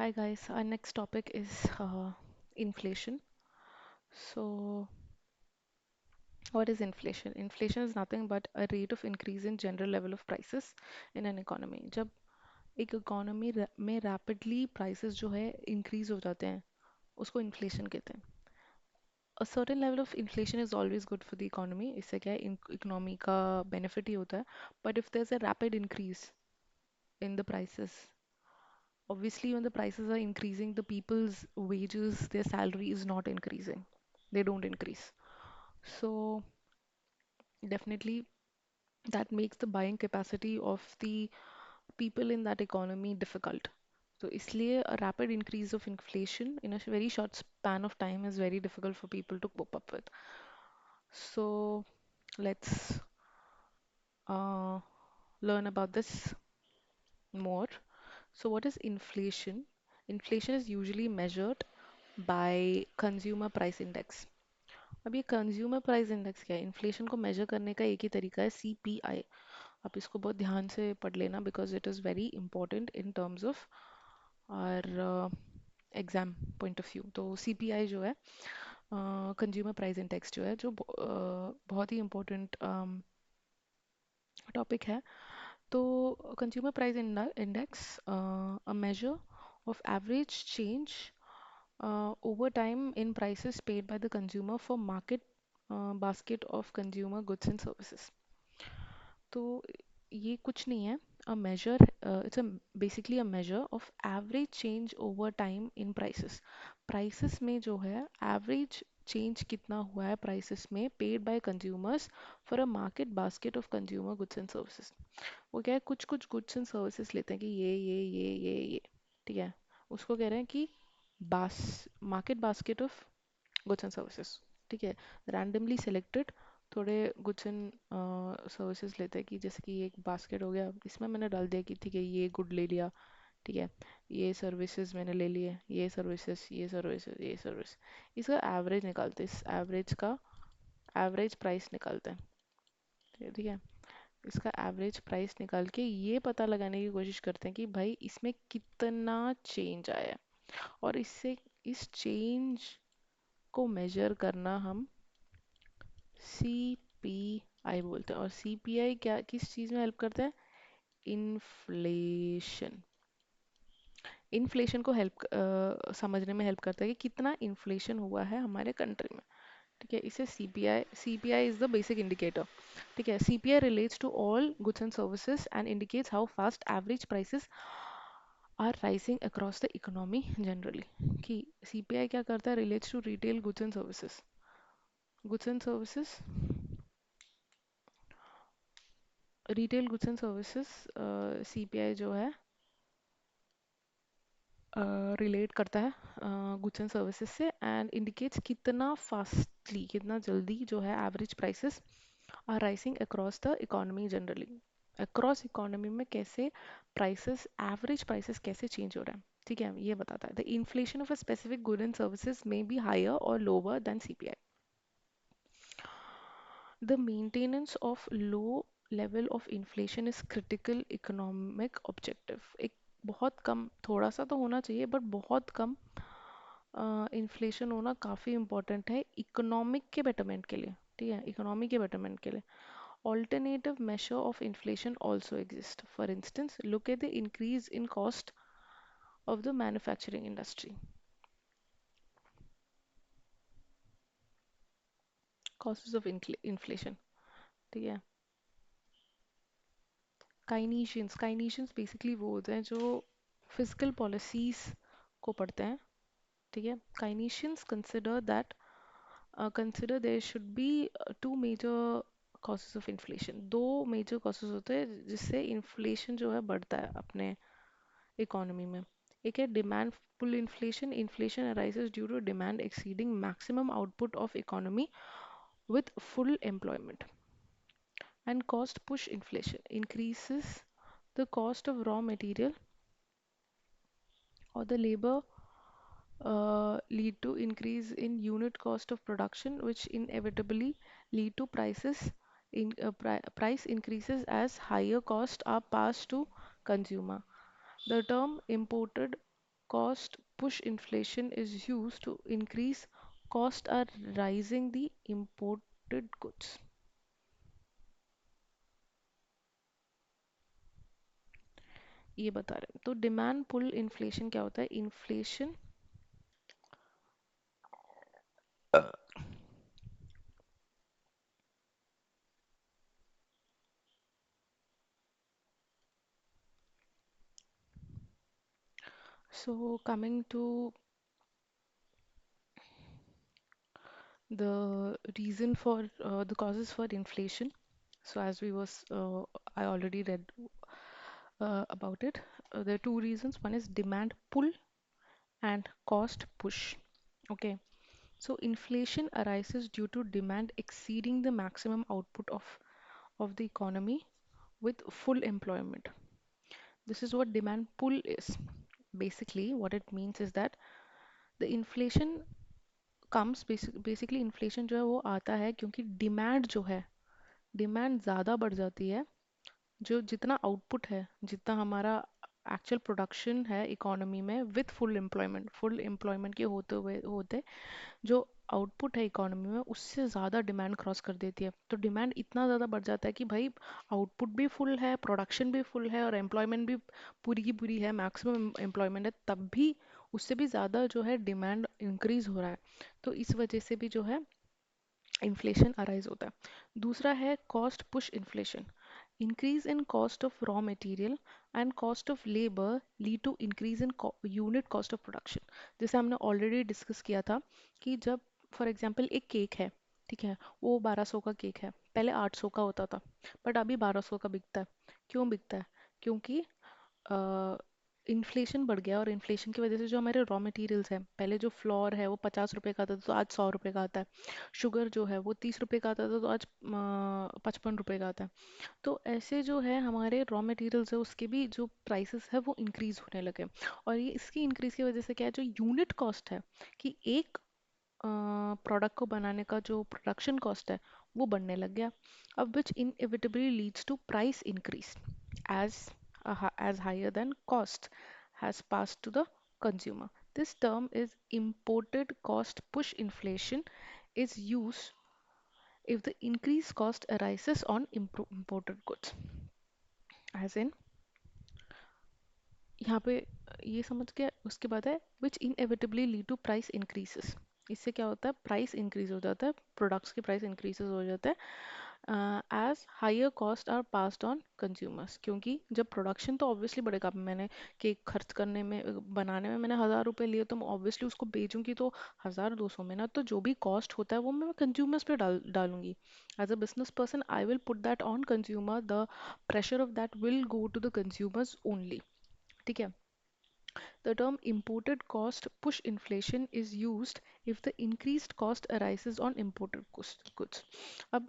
Hi guys, our next topic is inflation. So, what is inflation? Inflation is nothing but a rate of increase in general level of prices in an economy. जब एक economy में rapidly prices जो है increase हो जाते हैं उसको inflation कहते हैं. A certain level of inflation is always good for the economy. इससे क्या है इकोनॉमी का बेनिफिट ही होता है. But if there's a rapid increase in the prices, obviously when the prices are increasing, the people's wages, their salary is not increasing. They don't increase. So definitely that makes the buying capacity of the people in that economy difficult. So इसलिए a rapid increase of inflation in a very short span of time is very difficult for people to cope up with. So let's uh, learn about this more. So what is inflation? Inflation is usually measured by consumer price index. अब ये consumer price index क्या है? Inflation को major करने का एक ही तरीका है, सीपीआई. आप इसको बहुत ध्यान से पढ़ लेना because it is very important in terms of और एग्जाम पॉइंट ऑफ व्यू. तो सीपीआई जो है, कंज्यूमर प्राइस इंडेक्स जो है, जो बहुत ही इंपॉर्टेंट टॉपिक है. तो consumer price index a measure of average change over time in prices paid by the consumer for market basket of consumer goods and services. तो ये कुछ नहीं है. A measure, it's a basically a measure of average change over time in prices. Prices में जो है average change कितना हुआ है prices में paid by consumers for a market basket of consumer goods and services. वो क्या है, कुछ कुछ गुड्स एंड सर्विसेज लेते हैं कि ये ठीक है, उसको कह रहे हैं कि बास market basket of goods and services. ठीक है, रैंडमली सिलेक्टेड थोड़े गुड्स एंड सर्विसेज लेते हैं कि जैसे कि एक बास्केट हो गया, इसमें मैंने डाल दिया कि ठीक है ये गुड ले लिया. ठीक है, ये सर्विसेज मैंने ले लिए, ये सर्विसेज ये सर्विसेज ये सर्विस. इसका एवरेज निकालते हैं, इस एवरेज का एवरेज प्राइस निकालते हैं. ठीक है, इसका एवरेज प्राइस निकाल के ये पता लगाने की कोशिश करते हैं कि भाई इसमें कितना चेंज आया है. और इससे इस चेंज को मेजर करना हम सीपीआई बोलते हैं. और सीपीआई क्या किस चीज़ में हेल्प करता है? इन्फ्लेशन. इन्फ्लेशन को हेल्प समझने में हेल्प करता है कि कितना इन्फ्लेशन हुआ है हमारे कंट्री में. ठीक है, इसे CPI is the basic indicator. ठीक है, CPI relates to all goods and services and indicates how fast average prices are rising across the economy generally. कि सीपीआई क्या करता है? Relates to retail goods and services. Goods and services, retail goods and services, CPI जो है relate करता है goods and services से and indicates कितना फास्टली, कितना जल्दी जो है average prices are rising across the economy generally. Across economy में कैसे प्राइसेस, एवरेज प्राइसेस कैसे चेंज हो रहा है. ठीक है, ये बताता है. The inflation of a specific good and services may be higher और lower than CPI. The maintenance of low level of inflation is critical economic objective. एक बहुत कम, थोड़ा सा तो होना चाहिए बट बहुत कम इन्फ्लेशन होना काफ़ी इंपॉर्टेंट है इकोनॉमिक के बेटरमेंट के लिए. ठीक है, इकोनॉमी के बेटरमेंट के लिए. Alternative measure of inflation also exist. For instance, look at the increase in cost of the manufacturing industry. Causes of inflation. ठीक है, Keynesians basically वो होते हैं जो fiscal policies को पढ़ते हैं. ठीक है, Keynesians consider there should be two major causes of inflation. दो major causes होते हैं जिससे inflation जो है बढ़ता है अपने इकोनॉमी में. एक है demand pull inflation. Inflation arises due to demand exceeding maximum output of economy with full employment. And cost push inflation increases the cost of raw material or the labor, lead to increase in unit cost of production which inevitably lead to price increases as higher costs are passed to consumer. The term imported cost push inflation is used to increase cost are rising the imported goods. ये बता रहे हैं तो demand pull inflation क्या होता है inflation so coming to the reason for the causes for inflation. So as we was I already read about it. There are two reasons. One is demand pull and cost push. Okay. So inflation arises due to demand exceeding the maximum output of the economy with full employment. This is what demand pull is. Basically, what it means is that the inflation comes basically inflation जो है वो आता है क्योंकि demand जो है demand ज़्यादा बढ़ जाती है जो जितना आउटपुट है जितना हमारा एक्चुअल प्रोडक्शन है इकोनॉमी में विथ फुल एम्प्लॉयमेंट के होते हुए होते जो आउटपुट है इकोनॉमी में उससे ज़्यादा डिमांड क्रॉस कर देती है तो डिमांड इतना ज़्यादा बढ़ जाता है कि भाई आउटपुट भी फुल है प्रोडक्शन भी फुल है और एम्प्लॉयमेंट भी पूरी की पूरी है मैक्सिमम एम्प्लॉयमेंट है तब भी उससे भी ज़्यादा जो है डिमांड इंक्रीज हो रहा है तो इस वजह से भी जो है इन्फ्लेशन अराइज होता है दूसरा है cost push inflation increase in cost of raw material and cost of labor lead to increase in unit cost of production जैसे हमने ऑलरेडी डिस्कस किया था कि जब फॉर एग्जांपल एक केक है ठीक है वो 1200 का केक है पहले 800 का होता था बट अभी 1200 का बिकता है क्यों बिकता है क्योंकि इन्फ्लेशन बढ़ गया और इन्फ्लेशन की वजह से जो हमारे रॉ मटेरियल्स हैं पहले जो फ्लोर है वो 50 रुपए का आता था तो आज 100 रुपए का आता है शुगर जो है वो 30 रुपए का आता था तो आज 55 रुपए का आता है तो ऐसे जो है हमारे रॉ मटेरियल्स है उसके भी जो प्राइसेस है वो इंक्रीज होने लगे और ये इसकी इंक्रीज की वजह से क्या है जो यूनिट कॉस्ट है कि एक प्रोडक्ट को बनाने का जो प्रोडक्शन कॉस्ट है वो बढ़ने लग गया अब which inevitably leads to price increase as as higher than cost has passed to the consumer. This term is imported cost push inflation is used if the increased cost arises on imported goods. As in यहाँ पे ये समझ गया उसके बाद है which inevitably lead to price increases इससे क्या होता है प्राइस इंक्रीज हो जाता है प्रोडक्ट्स की प्राइस इंक्रीजेस हो जाता है as higher cost are passed on consumers क्योंकि जब प्रोडक्शन तो ऑब्वियसली बढ़ेगा अब मैंने केक खर्च करने में बनाने में मैंने 1000 रुपये लिए तो मैं ऑब्वियसली उसको बेचूंगी तो 1200 में ना तो जो भी कॉस्ट होता है वो मैं कंज्यूमर्स पे डालूंगी as a business person I will put that on consumer the pressure of that will go to the consumers only ठीक है The term imported cost push inflation is used if the increased cost arises on imported goods. अब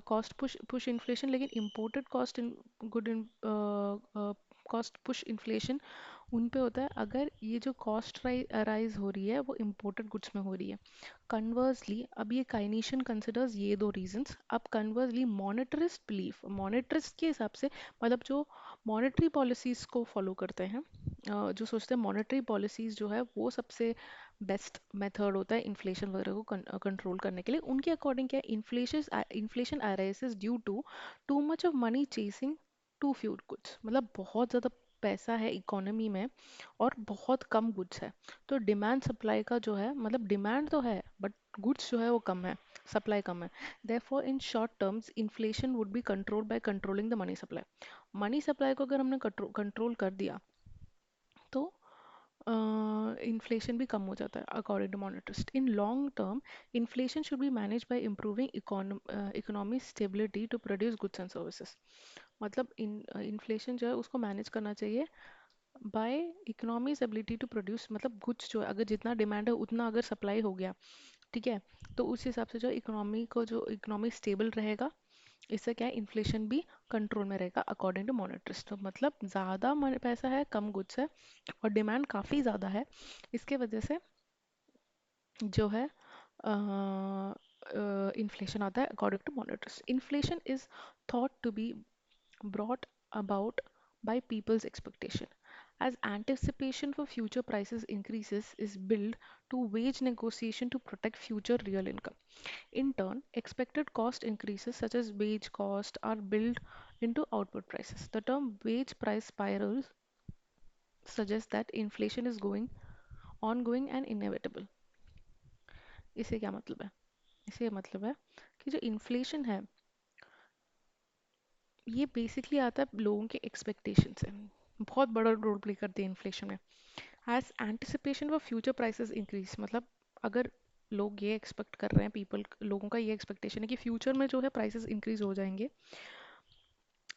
cost push inflation लेकिन imported cost in good in cost push inflation उन पे होता है अगर ये जो कॉस्ट अराइज हो रही है वो इम्पोर्टेड गुड्स में हो रही है कन्वर्सली अब ये काइनेशन कंसिडर्स ये दो रीजंस अब कन्वर्सली मॉनेटरिस्ट बिलीफ मॉनेटरिस्ट के हिसाब से मतलब जो मॉनेटरी पॉलिसीज को फॉलो करते हैं जो सोचते हैं मॉनेटरी पॉलिसीज जो है वो सबसे बेस्ट मेथड होता है इन्फ्लेशन वगैरह को कंट्रोल करने के लिए उनके अकॉर्डिंग क्या inflation arises due to too much of money chasing too few goods मतलब बहुत ज़्यादा पैसा है इकोनॉमी में और बहुत कम गुड्स है तो डिमांड सप्लाई का जो है मतलब डिमांड तो है बट गुड्स जो है वो कम है सप्लाई कम है therefore in short terms inflation would be controlled by controlling the money supply को अगर हमने कंट्रोल कर दिया तो इन्फ्लेशन भी कम हो जाता है according to monetarist in long term inflation should be manage by improving economy stability to produce goods and services मतलब इन्फ्लेशन जो है उसको मैनेज करना चाहिए by economy's ability to produce मतलब गुड्स जो है अगर जितना डिमांड है उतना अगर सप्लाई हो गया ठीक है तो उस हिसाब से जो इकोनॉमी स्टेबल रहेगा इससे क्या है इन्फ्लेशन भी कंट्रोल में रहेगा अकॉर्डिंग टू मॉनेटरिस्ट तो मतलब ज़्यादा पैसा है कम गुड्स है और डिमांड काफ़ी ज़्यादा है इसके वजह से जो है इन्फ्लेशन आता है according to monetarist inflation is thought to be brought about by people's expectation as anticipation for future prices increases is built to wage negotiation to protect future real income. In turn, expected cost increases such as wage cost are built into output prices. The term wage price spiral suggests that inflation is going ongoing and inevitable. इसे क्या मतलब है? इसे ये मतलब है कि जो इन्फ्लेशन है ये बेसिकली आता है लोगों के एक्सपेक्टेशन से। बहुत बड़ा रोल प्ले करती है इन्फ्लेशन में। As anticipation for future prices increase, मतलब अगर लोग ये एक्सपेक्ट कर रहे हैं, पीपल लोगों का ये एक्सपेक्टेशन है कि फ्यूचर में जो है प्राइसेस इंक्रीज हो जाएंगे,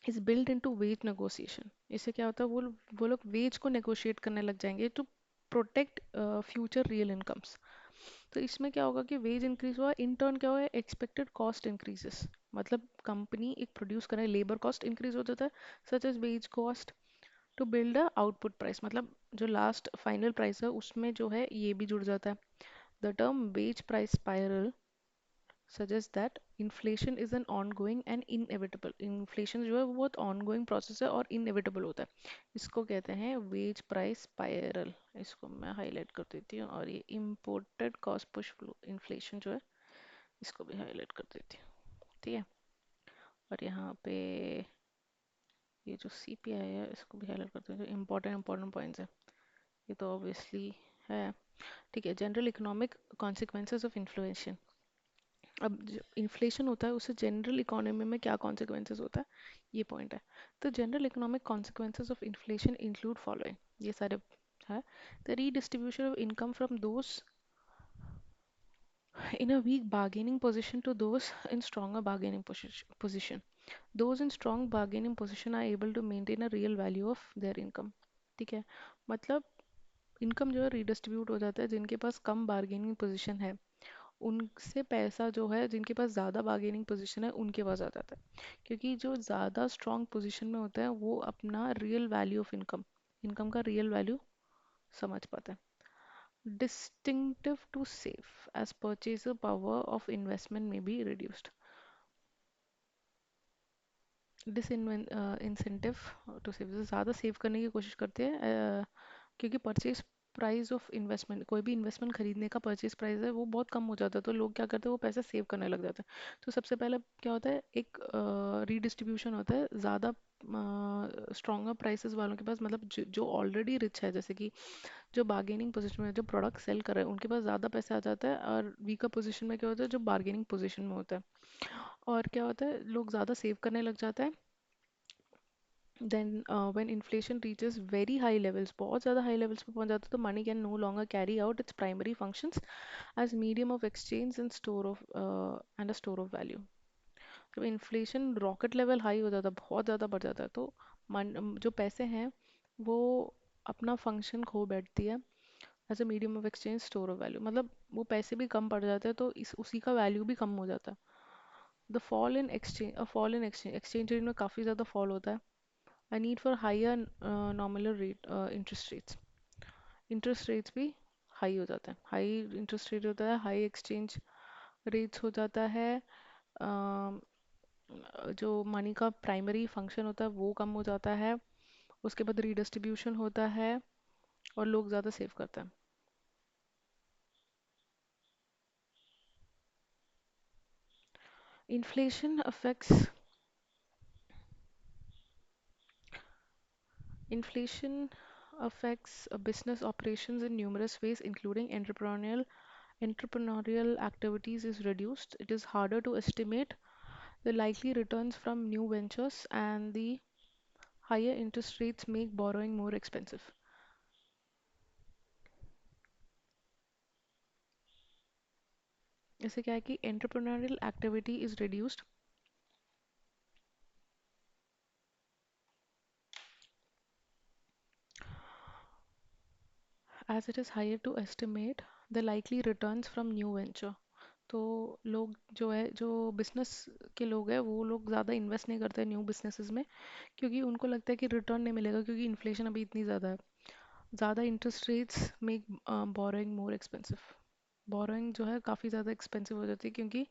is build into wage negotiation. इससे क्या होता है, वो लोग वेज को नेगोशिएट करने लग जाएंगे to protect future real incomes. तो इसमें क्या होगा कि वेज इंक्रीज हुआ, इन टर्न क्या हुआ, एक्सपेक्टेड कॉस्ट इंक्रीजेस। मतलब कंपनी एक प्रोड्यूस कर रहा है, लेबर कॉस्ट इंक्रीज हो जाता है such as wage cost to build a output price, मतलब जो लास्ट फाइनल प्राइस है उसमें जो है ये भी जुड़ जाता है। The term wage price spiral suggests that inflation is an ongoing and inevitable, inflation जो है वो बहुत ongoing process है और inevitable होता है। इसको कहते हैं wage price spiral। इसको मैं हाईलाइट कर देती हूँ, और ये imported cost push inflation जो है इसको भी हाईलाइट कर देती हूँ। ठीक है, और यहाँ पे ये जो CPI है इसको भी हाईलाइट करते हैं, जो इम्पोर्टेंट पॉइंट्स है ये तो ऑब्वियसली है। ठीक है, general economic consequences of inflation. अब जो इन्फ्लेशन होता है उससे जनरल इकोनॉमी में क्या कॉन्सिक्वेंसेस होता है, ये पॉइंट है। तो general economic consequences of inflation include following, ये सारे है। The redistribution of income from those in a weak bargaining position to those in stronger bargaining position. Those in strong bargaining position are able to maintain a real value of their income। ठीक है, मतलब income जो है redistribute हो जाता है, जिनके पास कम bargaining position है उनसे पैसा जो है जिनके पास ज़्यादा बार्गेनिंग पोजीशन है उनके पास आ जाता है, क्योंकि जो ज़्यादा स्ट्रॉन्ग पोजीशन में होता है वो अपना real value of income, income का रियल वैल्यू समझ पाता है। Distinctive to save as purchaser power of investment may be reduced। Incentive to save, ज़्यादा सेव करने की कोशिश करते हैं, क्योंकि परचेज प्राइस ऑफ इन्वेस्टमेंट, कोई भी इन्वेस्टमेंट खरीदने का परचेज प्राइस है वो बहुत कम हो जाता है, तो लोग क्या करते हैं वो पैसा सेव करने लग जाते हैं। तो सबसे पहले क्या होता है, एक रीडिस्ट्रीब्यूशन होता है, ज़्यादा स्ट्रॉन्गर प्राइसेस वालों के पास, मतलब जो ऑलरेडी रिच है, जैसे कि जो बार्गेनिंग पोजीशन में जो प्रोडक्ट सेल कर रहे हैं उनके पास ज़्यादा पैसा आ जाता है, और वीकर पोजीशन में क्या होता है, जो बार्गेनिंग पोजीशन में होता है, और क्या होता है लोग ज़्यादा सेव करने लग जाते हैं। Then when inflation reaches very high levels, बहुत ज़्यादा high levels पे पहुंच जाता है, तो money can no longer carry out its primary functions as medium of exchange and a store of value। जब इन्फ्लेशन रॉकेट लेवल हाई हो जाता है, बहुत ज़्यादा बढ़ जाता है, तो जो पैसे हैं वो अपना फंक्शन खो बैठती है as a medium of exchange, store of value, मतलब वो पैसे भी कम पड़ जाते हैं तो इस उसी का वैल्यू भी कम हो जाता है। The fall in exchange rate में काफ़ी ज़्यादा फॉल होता है। A need for higher nominal rate interest rates, interest rates भी हाई हो जाता है, हाई इंटरेस्ट रेट होता है, हाई एक्सचेंज रेट्स हो जाता है, अम, जो मनी का प्राइमरी फंक्शन होता है वो कम हो जाता है, उसके बाद रीडिस्ट्रीब्यूशन होता है और लोग ज़्यादा सेव करते हैं। Inflation affects Inflation affects business operations in numerous ways, including entrepreneurial activities is reduced. It is harder to estimate the likely returns from new ventures, and the higher interest rates make borrowing more expensive। इससे क्या है कि entrepreneurial activity is reduced as it is higher to estimate the likely returns from new venture। तो लोग जो है, जो business के लोग हैं वो लोग ज़्यादा इन्वेस्ट नहीं करते न्यू बिजनेसेस में, क्योंकि उनको लगता है कि रिटर्न नहीं मिलेगा, क्योंकि इन्फ्लेशन अभी इतनी ज़्यादा है। ज़्यादा interest rates make borrowing more expensive. Borrowing जो है काफ़ी ज़्यादा एक्सपेंसिव हो जाती है, क्योंकि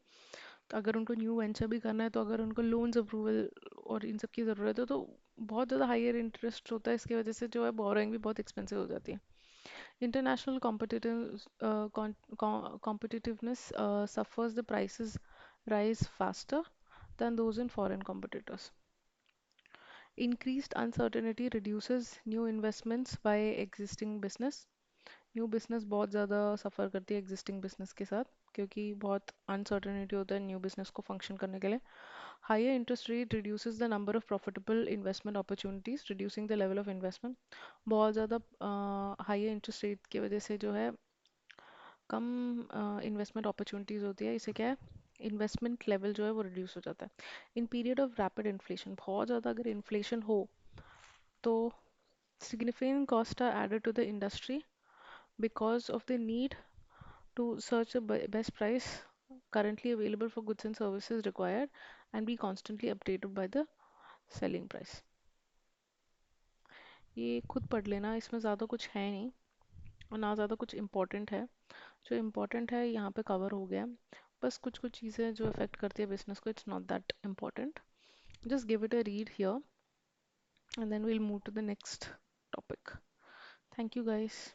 अगर उनको न्यू वेंचर भी करना है तो अगर उनको लोन्स अप्रूवल और इन सब की ज़रूरत है तो बहुत ज़्यादा हायर इंटरेस्ट होता है, इसकी वजह से जो है बोरोइंग भी बहुत एक्सपेंसिव हो जाती है. International competitiveness suffers, the prices rise faster than those in foreign competitors. Increased uncertainty reduces new investments by existing business. New business बहुत ज़्यादा सफ़र करती है एग्जिस्टिंग बिजनेस के साथ, क्योंकि बहुत अनसर्टेनिटी होता है न्यू बिजनेस को फंक्शन करने के लिए. Higher interest rate reduces the number of profitable investment opportunities, reducing the level of investment. बहुत ज़्यादा हायर इंटरेस्ट रेट की वजह से जो है कम इन्वेस्टमेंट अपॉर्चुनिटीज़ होती है. इसे क्या है, इन्वेस्टमेंट लेवल जो है वो रिड्यूस हो जाता है. In period of rapid inflation, बहुत ज़्यादा अगर इन्फ्लेशन हो तो significant costs are added to the industry because of the need to search the best price currently available for goods and services required and be constantly updated by the selling price. ये खुद पढ़ लेना, इसमें ज़्यादा कुछ है नहीं और ना ज़्यादा कुछ इम्पोर्टेंट है. जो इम्पोर्टेंट है यहाँ पे कवर हो गया. बस कुछ कुछ चीज़ें जो अफेक्ट करती है बिजनेस को, it's not that important. just give it a read here and then we'll move to the next topic. Thank you guys.